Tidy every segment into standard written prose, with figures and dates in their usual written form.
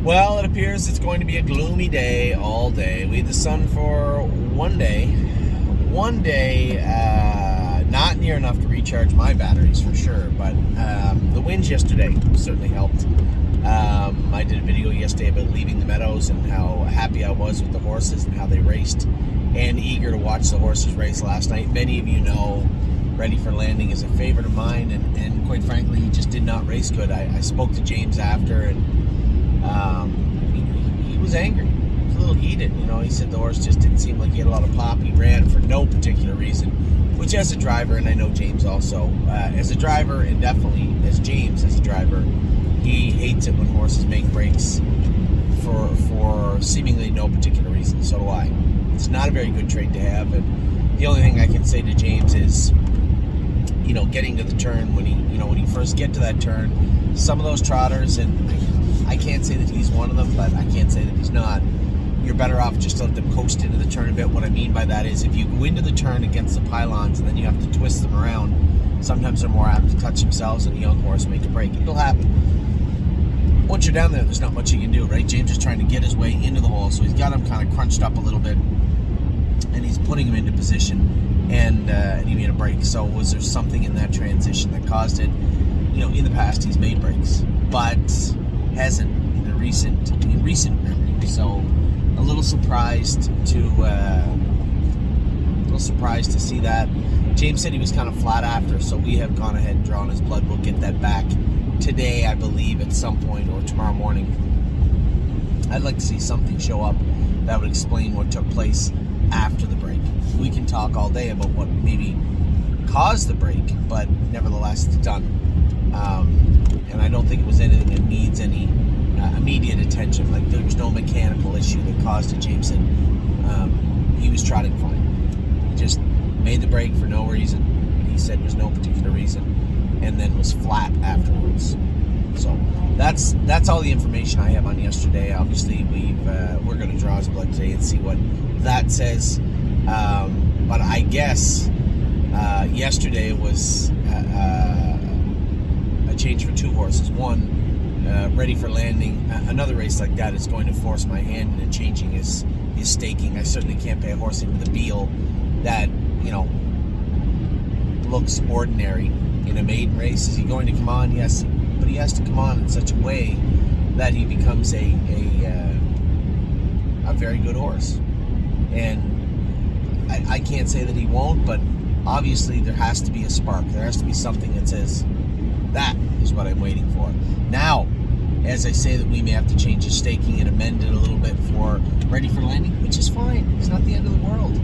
Well, it appears it's going to be a gloomy day all day. We had the sun for one day. Not near enough to recharge my batteries for sure, but the winds yesterday certainly helped. I did a video yesterday about leaving the meadows and how happy I was with the horses and how they raced, and eager to watch the horses race last night. Many of you know Ready for Landing is a favorite of mine, and quite frankly, he just did not race good. I spoke to James after, and he was angry. He was a little heated. He said the horse just didn't seem like he had a lot of pop. He ran for no particular reason, which as a driver, and I know James also, as a driver, and definitely as James as a driver, he hates it when horses make breaks for seemingly no particular reason. So do I. It's not a very good trait to have, and the only thing I can say to James is, getting to the turn, when you first get to that turn, some of those trotters, and I can't say that he's one of them, but I can't say that he's not. You're better off just to let them coast into the turn a bit. What I mean by that is if you go into the turn against the pylons and then you have to twist them around, sometimes they're more apt to touch themselves and a young horse make a break. It'll happen. Once you're down there's not much you can do, right? James is trying to get his way into the hole, so he's got him kind of crunched up a little bit, and he's putting him into position, and he made a break. So was there something in that transition that caused it? In the past he's made breaks, but hasn't in recent memory. So a little surprised to see that. James said he was kind of flat after, so we have gone ahead and drawn his blood. We'll get that back today, I believe, at some point, or tomorrow morning. I'd like to see something show up that would explain what took place after the break. We can talk all day about what maybe caused the break, but nevertheless it's done. And I don't think it was anything that needs any immediate attention. Like, there was no mechanical issue that caused it. James said he was trotting fine. He just made the break for no reason. He said there was no particular reason, and then was flat afterwards. So that's all the information I have on yesterday. Obviously, we're going to draw his blood today and see what that says. But I guess yesterday was a change for two horses. One, Ready for Landing. Another race like that is going to force my hand into changing his staking. I certainly can't pay a horse into the Beal that looks ordinary in a maiden race. Is he going to come on? Yes, but he has to come on in such a way that he becomes a very good horse. And I can't say that he won't, but obviously there has to be a spark. There has to be something that says, that is what I'm waiting for. Now, as I say that we may have to change his staking and amend it a little bit for Ready for Landing, which is fine. It's not the end of the world.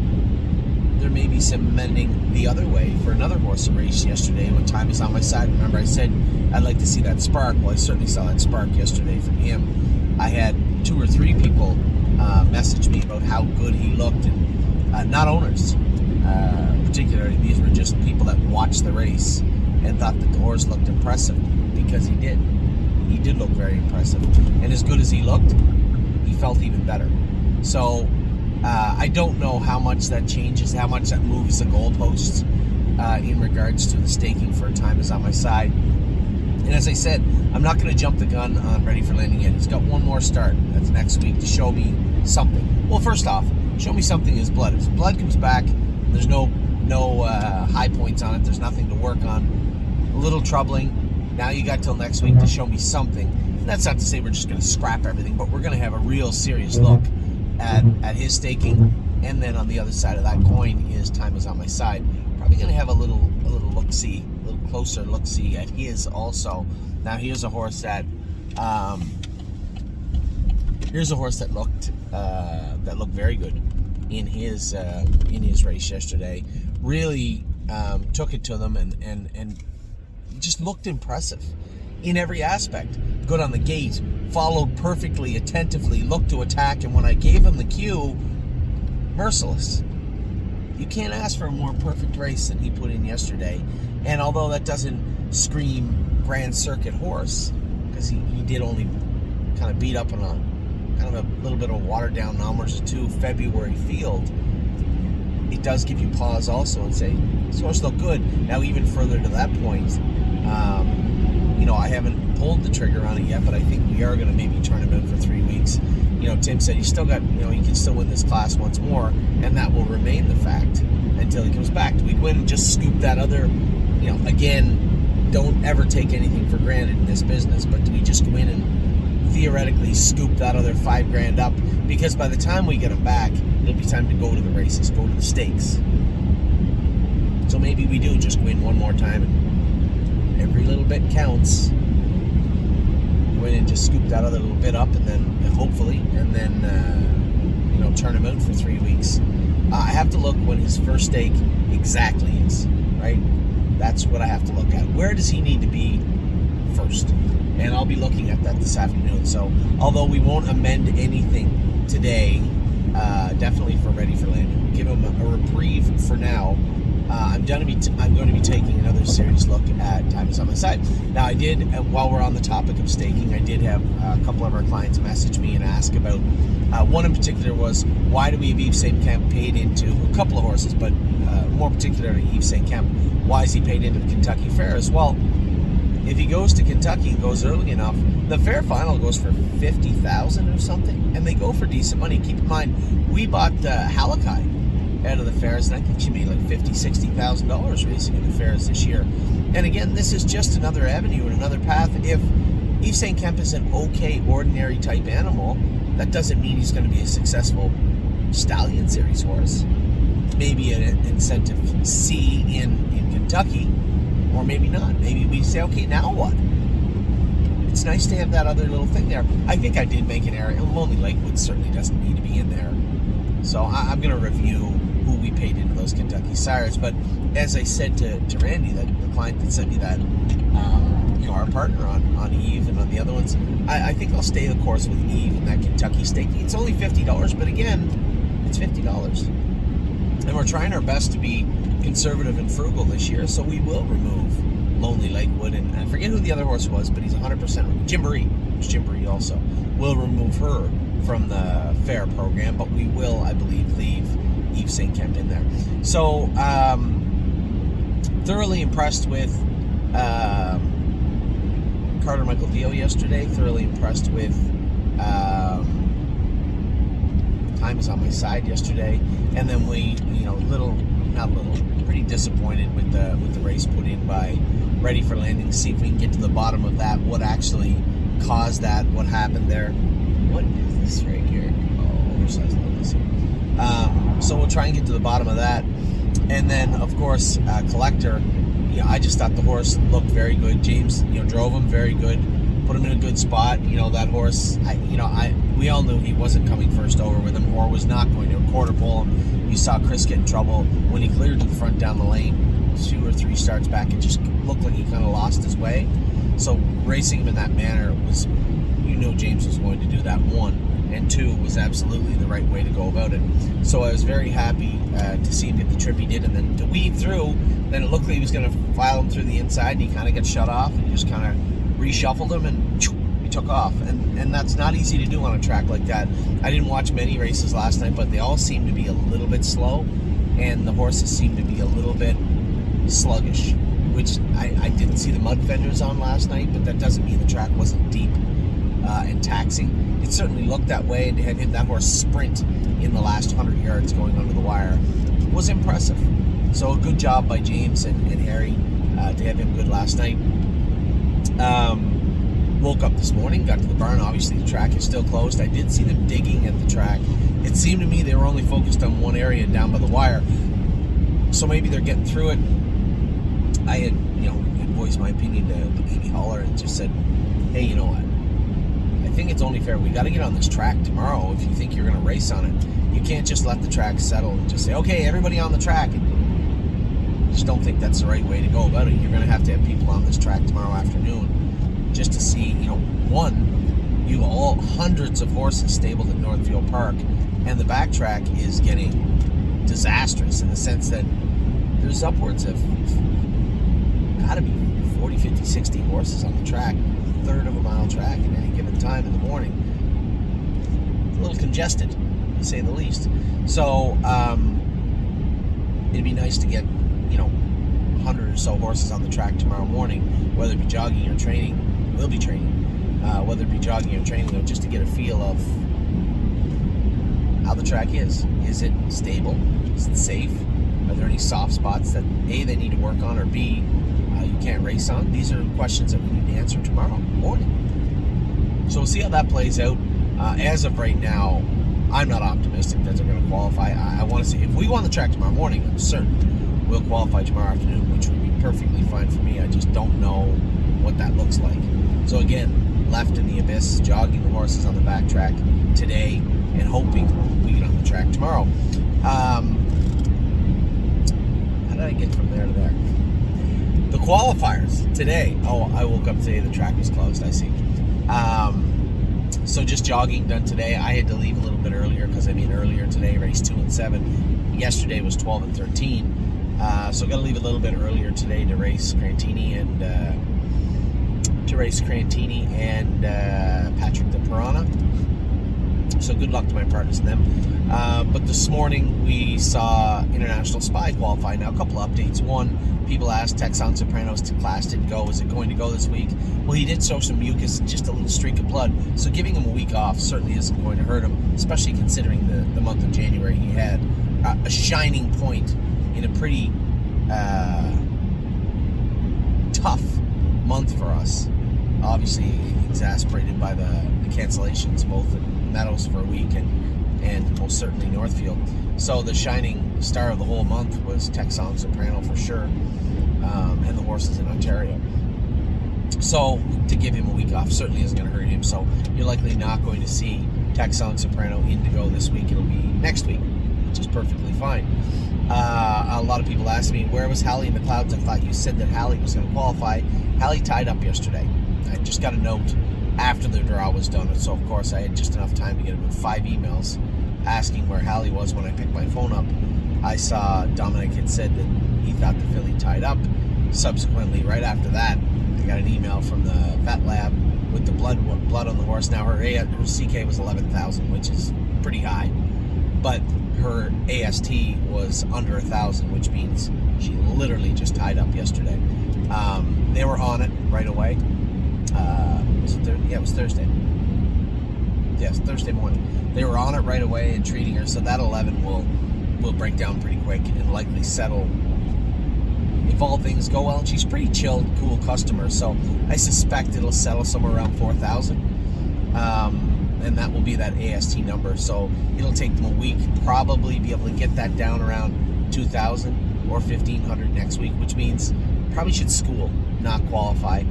There may be some amending the other way for another horse that raced yesterday when Time Is On My Side. Remember, I said I'd like to see that spark. Well, I certainly saw that spark yesterday from him. I had 2 or 3 people message me about how good he looked, and not owners particularly. These were just people that watched the race and thought that the horse looked impressive, because he did. He did look very impressive. And as good as he looked, he felt even better. So I don't know how much that changes, how much that moves the goalposts in regards to the staking for Time Is On My Side. And as I said, I'm not going to jump the gun on Ready for Landing yet. He's got one more start. That's next week, to show me something. Well, first off, show me something in his blood. If his blood comes back, there's no high points on it. There's nothing to work on. A little troubling. Now you got till next week to show me something. And that's not to say we're just going to scrap everything, but we're going to have a real serious look at his staking. And then on the other side of that coin is Time Is On My Side. Probably going to have a little look-see, a little closer look-see at his also. Now here's a horse that looked very good in his race yesterday. Really took it to them and just looked impressive in every aspect. Good on the gate, followed perfectly, attentively, looked to attack, and when I gave him the cue, merciless. You can't ask for a more perfect race than he put in yesterday. And although that doesn't scream Grand Circuit horse, because he did only kind of beat up on a kind of a little bit of a watered down numbers 2 February field, it does give you pause also and say, this horse looked good. Now, even further to that point, I haven't pulled the trigger on it yet, but I think we are going to maybe turn him in for 3 weeks, Tim said he's still got, he can still win this class once more, and that will remain the fact until he comes back. Do we go in and just scoop that other, again, don't ever take anything for granted in this business, but do we just go in and theoretically scoop that other $5,000 up? Because by the time we get him back, it'll be time to go to the races, go to the stakes. So maybe we do just go in one more time, and every little bit counts. Go in and just scoop that other little bit up, and then hopefully, and then turn him out for 3 weeks. I have to look when his first stake exactly is, right? That's what I have to look at. Where does he need to be first? And I'll be looking at that this afternoon. So although we won't amend anything today, definitely for Ready for Landing, give him a reprieve for now. I'm going to be taking another serious look at Time Is On My Side. Now, I did, while we're on the topic of staking, I did have a couple of our clients message me and ask about, one in particular was, why do we have Yves St. Camp paid into a couple of horses, but more particularly Yves St. Camp, why is he paid into the Kentucky Fair as well? If he goes to Kentucky and goes early enough, the fair final goes for $50,000 or something, and they go for decent money. Keep in mind, we bought Halakai out of the fairs, and I think she made like $50,000-$60,000 racing in the fairs this year. And again, this is just another avenue and another path. If Yves St. Camp is an okay, ordinary type animal, that doesn't mean he's going to be a successful Stallion Series horse. Maybe an incentive C in Kentucky, or maybe not. Maybe we say, okay, now what? It's nice to have that other little thing there. I think I did make an error. Lonely Lakewood certainly doesn't need to be in there. So I'm going to review who we paid into those Kentucky Sires. But as I said to Randy, the client that sent me that, our partner on Eve and on the other ones, I think I'll stay the course with Eve and that Kentucky staking. It's only $50, but again, it's $50. And we're trying our best to be conservative and frugal this year, so we will remove Lonely Lakewood. And I forget who the other horse was, but he's 100% Gymboree. It's Gymboree also. We'll remove her from the fair program, but we will, I believe, leave Yves St. Camp in there. So, thoroughly impressed with Carter Michael Dio yesterday. Thoroughly impressed with Time Is On My Side yesterday. And then we, pretty disappointed with the race put in by Ready for Landing, to see if we can get to the bottom of that. What actually caused that? What happened there? What is this right here? Oh, oversized logos. So we'll try and get to the bottom of that. And then, of course, Collector. I just thought the horse looked very good. James, drove him very good, put him in a good spot. That horse, we all knew he wasn't coming first over with him, or was not going to quarter pole him. You saw Chris get in trouble when he cleared to the front down the lane. 2 or 3 starts back, it just looked like he kind of lost his way. So racing him in that manner was, James was going to do that, 1, and 2 was absolutely the right way to go about it. So I was very happy to see him get the trip he did, and then to weave through. Then it looked like he was going to file him through the inside, and he kind of got shut off, and he just kind of reshuffled him, and he took off. And that's not easy to do on a track like that. I didn't watch many races last night, but they all seemed to be a little bit slow, and the horses seemed to be a little bit sluggish, which I didn't see the mud fenders on last night, but that doesn't mean the track wasn't deep and taxing. It certainly looked that way, and to have that horse sprint in the last 100 yards going under the wire was impressive. So a good job by James and Harry to have him good last night. Woke up this morning, got to the barn. Obviously the track is still closed. I did see them digging at the track. It seemed to me they were only focused on one area down by the wire. So maybe they're getting through it. I had voiced my opinion to Amy Haller and just said, hey, you know what? I think it's only fair. We got to get on this track tomorrow if you think you're going to race on it. You can't just let the track settle and just say, okay, everybody on the track. I just don't think that's the right way to go about it. You're going to have people on this track tomorrow afternoon just to see, one, you have all hundreds of horses stabled at Northfield Park, and the back track is getting disastrous in the sense that there's upwards of got to be 40, 50, 60 horses on the track, a third of a mile track at any given time in the morning. It's a little congested, to say the least. So it'd be nice to get 100 or so horses on the track tomorrow morning, whether it be jogging or training. We'll be training. whether it be jogging or training, though, just to get a feel of how the track is. Is it stable? Is it safe? Are there any soft spots that A, they need to work on, or B, you can't race on? These are questions that we need to answer tomorrow morning. So we'll see how that plays out. As of right now, I'm not optimistic that they're going to qualify. I want to see, if we go on the track tomorrow morning, I'm certain we'll qualify tomorrow afternoon, which would be perfectly fine for me. I just don't know what that looks like. So again, left in the abyss, jogging the horses on the back track today and hoping we get on the track tomorrow. How did I get from there to there? The qualifiers today. Oh, I woke up today, the track was closed, I see. So just jogging done today. I had to leave a little bit earlier because earlier today, race 2 and 7. Yesterday was 12 and 13. So got to leave a little bit earlier today to race Crantini and Patrick de Pirana. So good luck to my partners and them. But this morning we saw International Spy qualify. Now a couple updates. One, people asked Texan Soprano's class didn't go. Is it going to go this week? Well, he did show some mucus and just a little streak of blood. So giving him a week off certainly isn't going to hurt him, especially considering the month of January he had a shining point in a pretty tough month for us. Obviously exasperated by the cancellations, both in Meadows for a week and most certainly Northfield. So the shining star of the whole month was Texan Soprano for sure, and the horses in Ontario. So to give him a week off certainly isn't going to hurt him. So you're likely not going to see Texan Soprano Indigo this week. It'll be next week, which is perfectly fine. A lot of people asked me, where was Hallie in the Clouds? I thought you said that Hallie was going to qualify. Hallie tied up yesterday. I just got a note after the draw was done, so of course I had just enough time to get about 5 emails asking where Hallie was. When I picked my phone up, I saw Dominic had said that he thought the filly tied up. Subsequently, right after that, I got an email from the vet lab with the blood on the horse. Now her CK was 11,000, which is pretty high, but her AST was under 1,000, which means she literally just tied up yesterday. They were on it right away. Was it Thursday? Yeah, it was Thursday. Yes, Thursday morning. They were on it right away and treating her, so that 11 will break down pretty quick and likely settle if all things go well. And she's pretty chilled, cool customer, so I suspect it'll settle somewhere around 4,000, and that will be that AST number. So it'll take them a week, probably be able to get that down around 2,000 or 1,500 next week, which means probably should school, not qualify,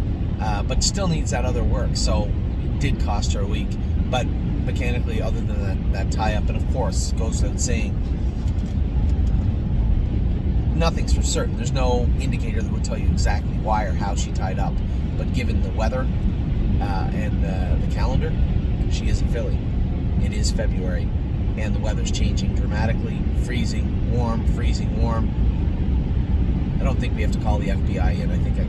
but still needs that other work. So it did cost her a week, but mechanically, other than that tie-up, and of course, goes without saying, nothing's for certain. There's no indicator that would tell you exactly why or how she tied up, but given the weather and the calendar, she is a filly. It is February, and the weather's changing dramatically. Freezing, warm, freezing, warm. I don't think we have to call the FBI in. I think I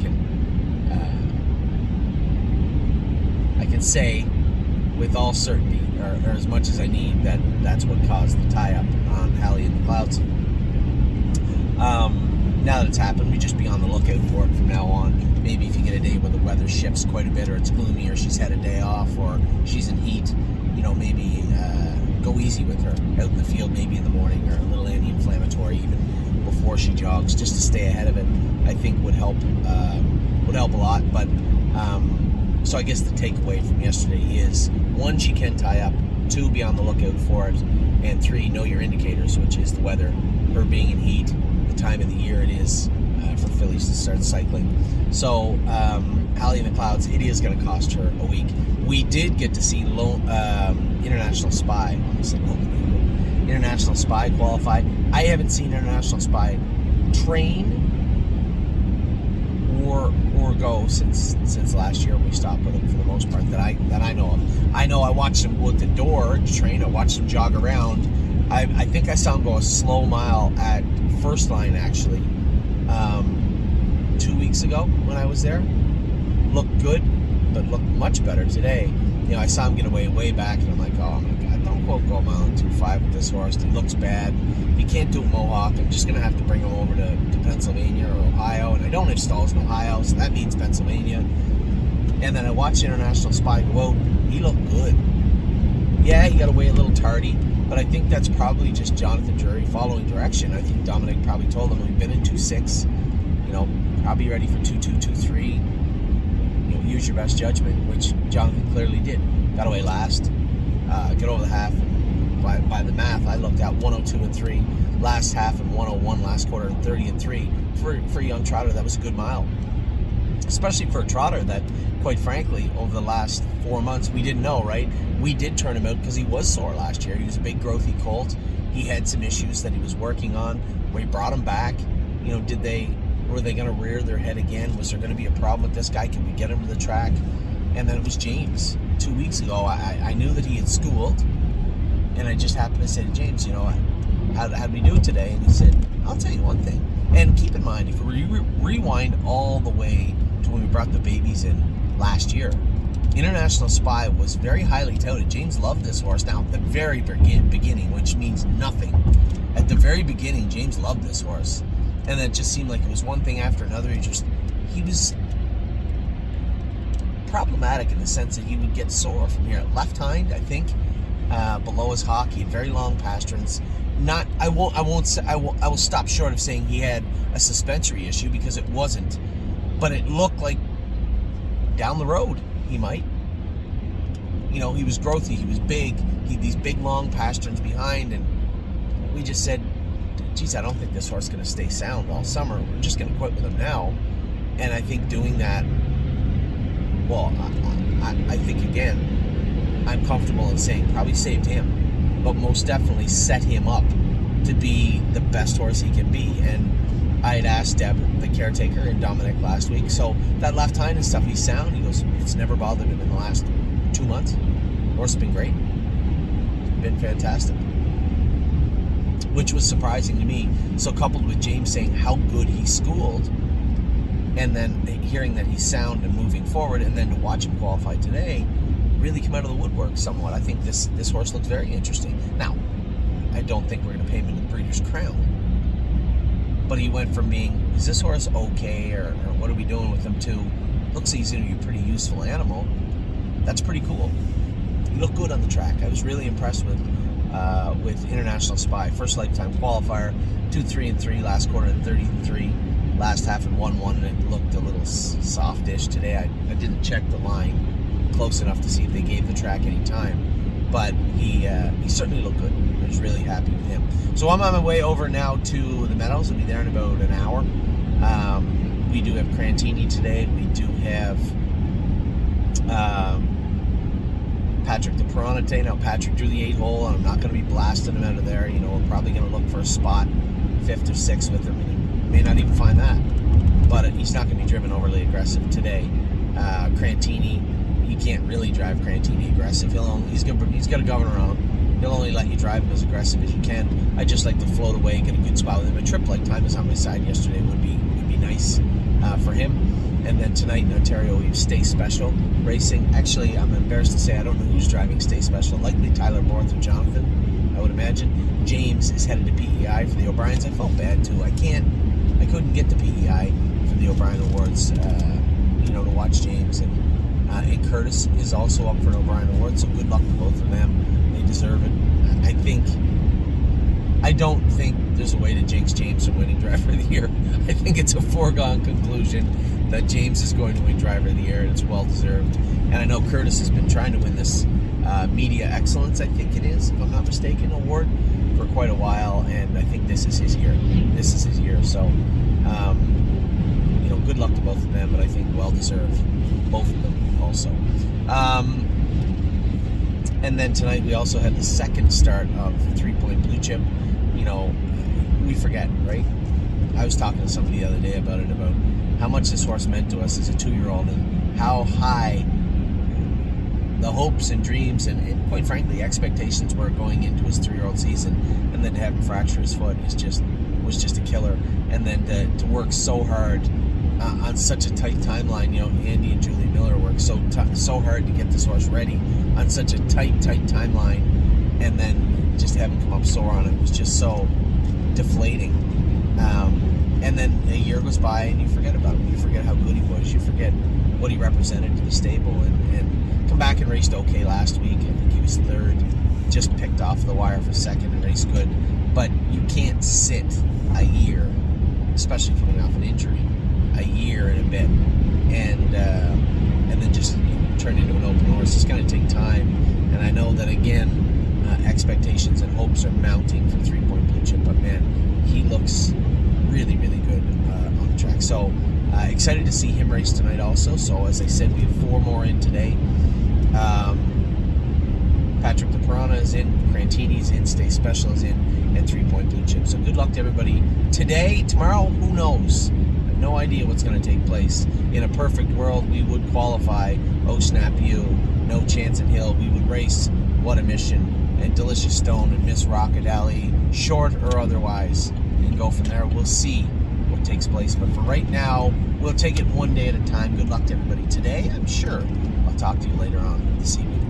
can say with all certainty, or as much as I need, that that's what caused the tie-up on Hallie in the Clouds. Now that it's happened, we just be on the lookout for it from now on. Maybe if you get a day where the weather shifts quite a bit, or it's gloomy, or she's had a day off, or she's in heat, maybe go easy with her out in the field, maybe in the morning, or a little anti-inflammatory even before she jogs, just to stay ahead of it. I think would help a lot. But so I guess the takeaway from yesterday is, 1, she can tie up, 2, be on the lookout for it, and 3, know your indicators, which is the weather, her being in heat, the time of the year it is for fillies to start cycling. So Hallie in the Clouds, it is going to cost her a week. We did get to see International Spy. International Spy qualify. I haven't seen International Spy train or go since last year when we stopped with him, for the most part, that I know of. I know I watched him go at the door to train. I watched him jog around. I think I saw him go a slow mile at First Line, actually, 2 weeks ago when I was there. Looked good, but looked much better today. I saw him get away way back, and I'm like, oh my God, don't go a mile and 2.5 with this horse. He looks bad. He can't do Mohawk. I'm just going to have to bring him over to Pennsylvania or Ohio, and I don't have stalls in Ohio, so that means Pennsylvania. And then I watched International Spy go out. He looked good. Yeah, he got away a little tardy, but I think that's probably just Jonathan Drury following direction. I think Dominic probably told him we've been in 2.6, probably ready for 2.2, 2.3. Use your best judgment, which Jonathan clearly did. Got away last, get over the half. By the math, I looked at 102.3 last half and 101 last quarter and 30.3 for a young trotter. That was a good mile, especially for a trotter that, quite frankly, over the last 4 months, we didn't know, right? We did turn him out because he was sore last year. He was a big growthy colt. He had some issues that he was working on. We brought him back. Were they going to rear their head again? Was there going to be a problem with this guy? Can we get him to the track? And then it was James 2 weeks ago. I knew that he had schooled, and I just happened to say to James, how'd we do today? And he said, I'll tell you one thing. And keep in mind, if we rewind all the way to when we brought the babies in last year, International Spy was very highly touted. James loved this horse. Now, at the very beginning, which means nothing, at the very beginning, James loved this horse. And it just seemed like it was one thing after another. He was problematic in the sense that he would get sore from here. Left hind, I think, below his hock. He had very long pasterns. I will stop short of saying he had a suspensory issue because it wasn't. But it looked like down the road he might. He was growthy, he was big, he had these big long pasterns behind, and we just said, geez, I don't think this horse is going to stay sound all summer. We're just going to quit with him now. And I think doing that, well, I think, again, I'm comfortable in saying probably saved him, but most definitely set him up to be the best horse he can be. And I had asked Deb, the caretaker, and Dominic last week, so that left hind and stuff, he's sound. He goes, it's never bothered him in the last 2 months. Horse has been great. It's been fantastic. Which was surprising to me. So coupled with James saying how good he schooled, and then hearing that he's sound and moving forward, and then to watch him qualify today, really come out of the woodwork somewhat. I think this horse looks very interesting. Now, I don't think we're going to pay him in the Breeders' Crown. But he went from being, is this horse okay, or what are we doing with him, to looks like he's going to be a pretty useful animal. That's pretty cool. He looked good on the track. I was really impressed with International Spy. First lifetime qualifier, 2-3-3 last quarter and 30-3 last half and 1-1, and it looked a little softish today. I didn't check the line close enough to see if they gave the track any time, but he certainly looked good. I was really happy with him. So I'm on my way over now to the Meadows. I'll be there in about an hour. We do have Crantini today. We do have Patrick the Piranha today. Now, Patrick drew the 8-hole, and I'm not going to be blasting him out of there. We're probably going to look for a spot 5th or 6th with him. And may not even find that. But he's not going to be driven overly aggressive today. Crantini, you can't really drive Crantini aggressive. He's got a governor on him. He'll only let you drive him as aggressive as you can. I just like to float away and get a good spot with him. A trip like time is on my side yesterday would be nice for him. And then tonight in Ontario, we have Stay Special racing. Actually, I'm embarrassed to say I don't know who's driving Stay Special. Likely Tyler Borth or Jonathan, I would imagine. James is headed to PEI for the O'Briens. I felt bad too. I couldn't get to PEI for the O'Brien Awards, to watch James. And Curtis is also up for an O'Brien Award, so good luck to both of them. They deserve it. I don't think there's a way to jinx James from winning Driver of the Year. I think it's a foregone conclusion that James is going to win Driver of the Year, and it's well deserved. And I know Curtis has been trying to win this Media Excellence, I think it is, if I'm not mistaken, award for quite a while, and I think this is his year. So, good luck to both of them, but I think well deserved, both of them also. And then tonight we also had the second start of 3 Point Blue Chip. We forget, right? I was talking to somebody the other day about how much this horse meant to us as a 2-year-old, and how high the hopes and dreams and quite frankly expectations were going into his 3-year-old season, and then to have him fracture his foot was just a killer. And then to work so hard on such a tight timeline. Andy and Julie Miller worked so hard to get this horse ready on such a tight timeline, and then just have him come up sore on it was just so deflating. And then a year goes by and you forget about him. You forget how good he was. You forget what he represented to the stable, and come back and raced okay last week. I think he was third, just picked off the wire for second and raced good. But you can't sit a year, especially coming off an injury, a year and a bit, and then just turn into an open horse. It's going to take time, and I know that again, expectations and hopes are mounting for 3 Point Blue Chip, but man, he looks really, really good on the track. So excited to see him race tonight also. So as I said, we have 4 more in today. Patrick the Piranha is in, Crantini's in, Stay Special is in, and 3 Point Blue Chip. So good luck to everybody today. Tomorrow, who knows? I have no idea what's going to take place. In a perfect world, we would qualify Oh Snap You, No Chance in Hill. We would race What a Mission and Delicious Stone and Miss Rocket Alley, short or otherwise, and go from there. We'll see what takes place. But for right now, we'll take it one day at a time. Good luck to everybody today. I'm sure I'll talk to you later on this evening.